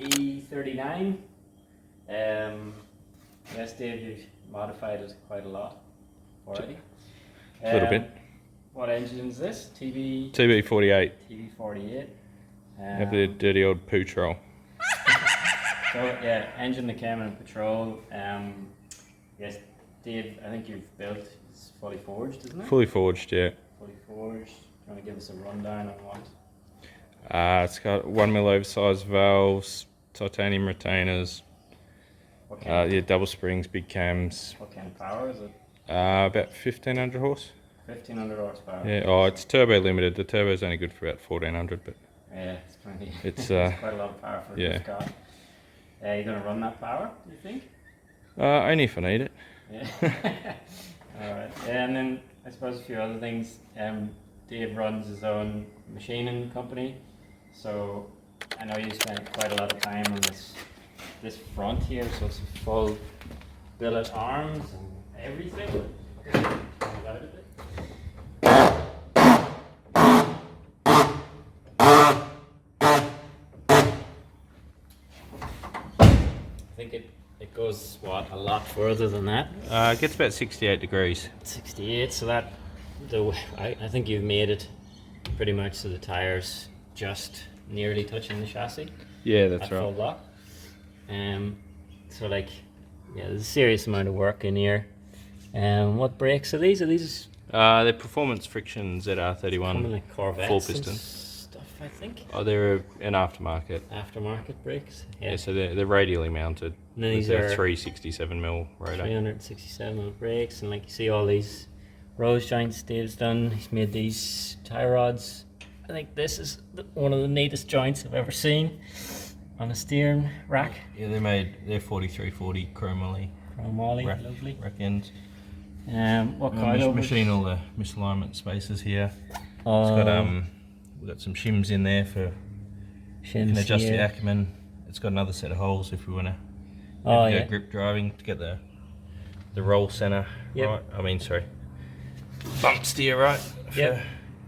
E39. Yes, Dave, you've modified it quite a lot already. A little bit. What engine is this? TB48. TB48. Have the dirty old poo troll. So yeah, engine that came in Patrol. Yes, Dave, I think you've built, it's fully forged, isn't it? Fully forged, yeah. Fully forged. Do you want to give us a rundown on what? It's got 1mm oversized valves, titanium retainers, What kind, yeah, double springs, big cams. what kind of power is it? About 1500 horse. 1500 horsepower. Yeah, oh, it's turbo limited. The turbo's only good for about 1400, but Yeah, it's plenty. it's quite a lot of power for a yeah. drift car. Are you going to run that power, do you think? Only if I need it. Yeah. Alright. Yeah, and then I suppose a few other things. Dave runs his own machining company, so I know you spent quite a lot of time on this front here, so it's a full billet arms and everything. I think it goes, what, a lot further than that? It gets about 68 degrees. 68, so that, I think you've made it pretty much so the tyres just nearly touching the chassis. Yeah, that's at full right. block. So like, yeah, there's a serious amount of work in here. What brakes are these? Are these They're performance friction coming ZR31 like Corvettes 4-piston. and stuff, I think? Oh, they're an aftermarket. Aftermarket brakes? Yeah, so they're radially mounted. And then With these a are 367mm rotor. 367 brakes, and like you see all these rose joints Dave's done. He's made these tie rods. I think this is one of the neatest joints I've ever seen on a steering rack. Yeah, they're 4340 chromoly Chromoly, rack, lovely. rack ends. What coilovers? Machine all the misalignment spaces here. Oh, It's got we've got some shims in there for you can shims adjust here. the Ackerman. It's got another set of holes if we want to Oh, go yeah. grip driving to get the roll center Yep. right. I mean, sorry, bump steer right. Yep.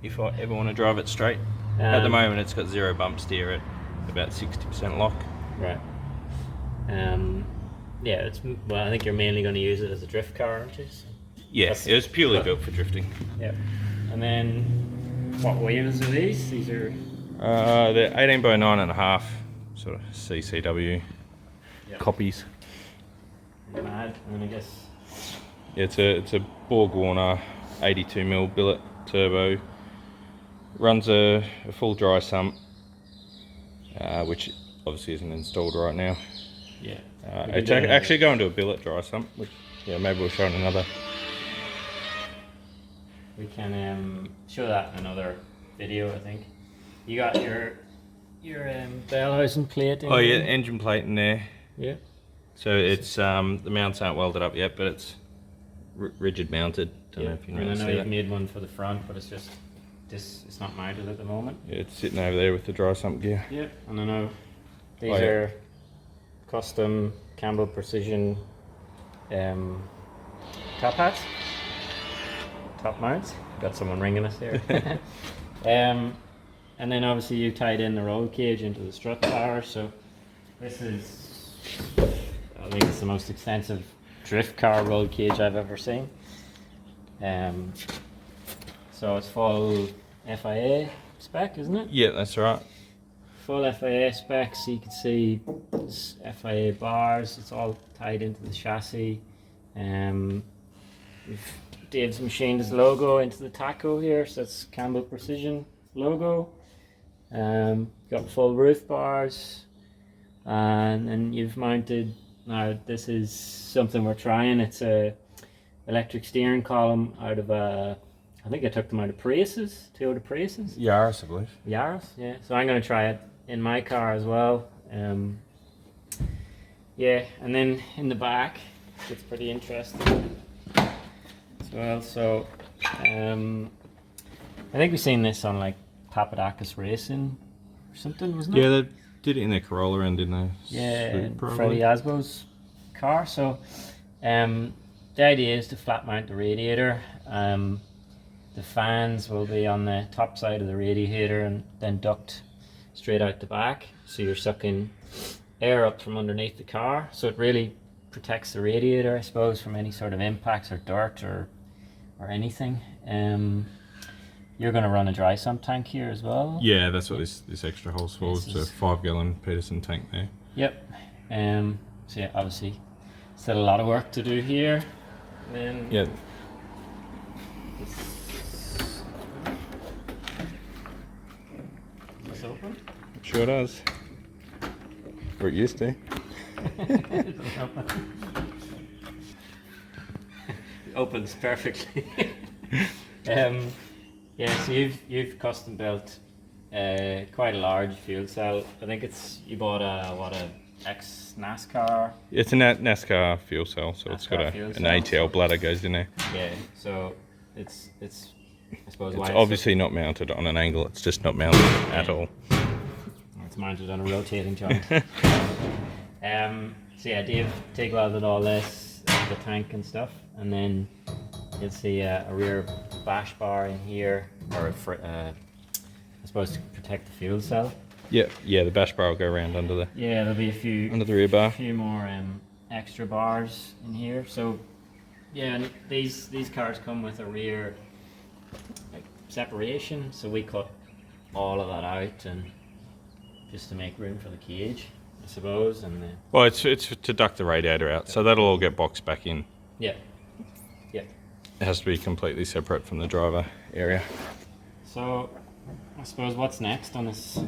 If I ever want to drive it straight. At the moment, it's got 0 bump steer at about 60% lock. Right. Yeah, well, I think you're mainly going to use it as a drift car, aren't you? So, Yes, it was purely built for drifting. yeah. And then, what wheels are these? These are They're 18 by 9.5, sort of CCW copies. mad, and I guess Yeah, it's a Borg Warner 82mm billet turbo. Runs a full dry sump, which obviously isn't installed right now. yeah. It's actually going to a billet dry sump, which yeah, maybe we'll show in another. We can show that in another video, I think. You got your Bellhausen plate in Oh yeah, there? engine plate in there. Yeah. So it's the mounts aren't welded up yet, but it's rigid mounted. Don't know if you know. And I know see you've that. made one for the front, but it's just it's not mounted at the moment. Yeah, it's sitting over there with the dry sump gear. Yeah. And I know these Oh, yeah. are custom Campbell Precision top hats. Top mounts. Got someone ringing us here. And then obviously you tied in the roll cage into the strut tower, so this is, I think it's the most extensive drift car roll cage I've ever seen. So it's full FIA spec, isn't it? Yeah, that's right. Full FIA specs, so you can see there's FIA bars, it's all tied into the chassis. Dave's machined his logo into the tacho here, so that's Campbell Precision logo. Got full roof bars, and then you've mounted, now this is something we're trying, it's a electric steering column out of a, I think I took them out of Priuses, Toyota Priuses. Yaris, I believe. Yaris, yeah. So I'm going to try it in my car as well. Yeah, and then in the back, it's pretty interesting as well. So I think we've seen this on like Papadakis Racing or something, wasn't it? Yeah, they did it in their Corolla end, didn't they? Yeah, Swoop, probably. Freddie Asbo's car. So the idea is to flat mount the radiator. The fans will be on the top side of the radiator and then duct straight out the back. So you're sucking air up from underneath the car, so it really protects the radiator, I suppose, from any sort of impacts or dirt or anything. You're going to run a dry sump tank here as well? Yeah, that's what this extra hole's for. It's a 5 gallon Peterson tank there. Yep. So yeah, obviously still a lot of work to do here. Yeah. This open? It sure does. Or it used to. It opens perfectly. Yeah, so you've custom built quite a large fuel cell. I think you bought a ex NASCAR. It's a NASCAR fuel cell, so it's got an ATL bladder goes in there. Yeah, so it's I suppose it's obviously not mounted on an angle. It's just not mounted at all. It's mounted on a rotating joint. So yeah, Dave TIG welded all this, the tank and stuff, and then you'll see a rear bash bar in here, or I suppose to protect the fuel cell. Yeah, the bash bar will go around under the. Yeah, there'll be a few under the rear bar. A few more extra bars in here. So yeah, and these cars come with a rear separation, so we cut all of that out and just to make room for the cage, I suppose. And well, it's to duct the radiator out, so that'll all get boxed back in. Yeah. It has to be completely separate from the driver area. So, I suppose what's next on this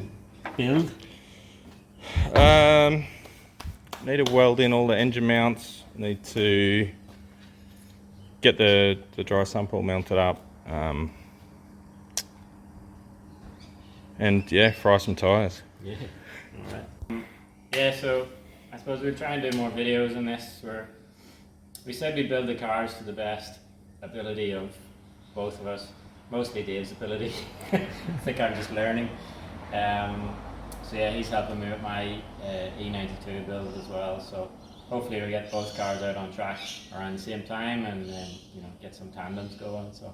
build? Need to weld in all the engine mounts. Need to get the dry sump all mounted up. And yeah, fry some tyres. Yeah, alright. Yeah, so I suppose we'll try and do more videos on this where we said we'd build the cars to the best ability of both of us, mostly Dave's ability. I think I'm just learning. So yeah, he's helping me with my E92 build as well, so hopefully we'll get both cars out on track around the same time and then get some tandems going. So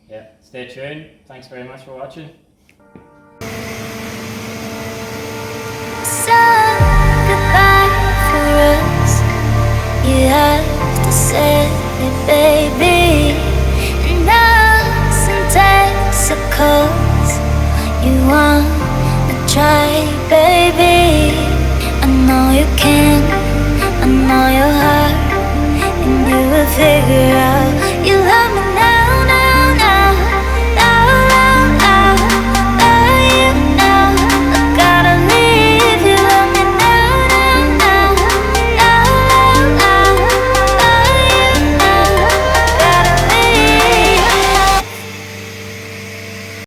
yeah, stay tuned. Thanks very much for watching. You have to say it, baby. Nuts and Texacos. You wanna try, baby. I know you can. I know you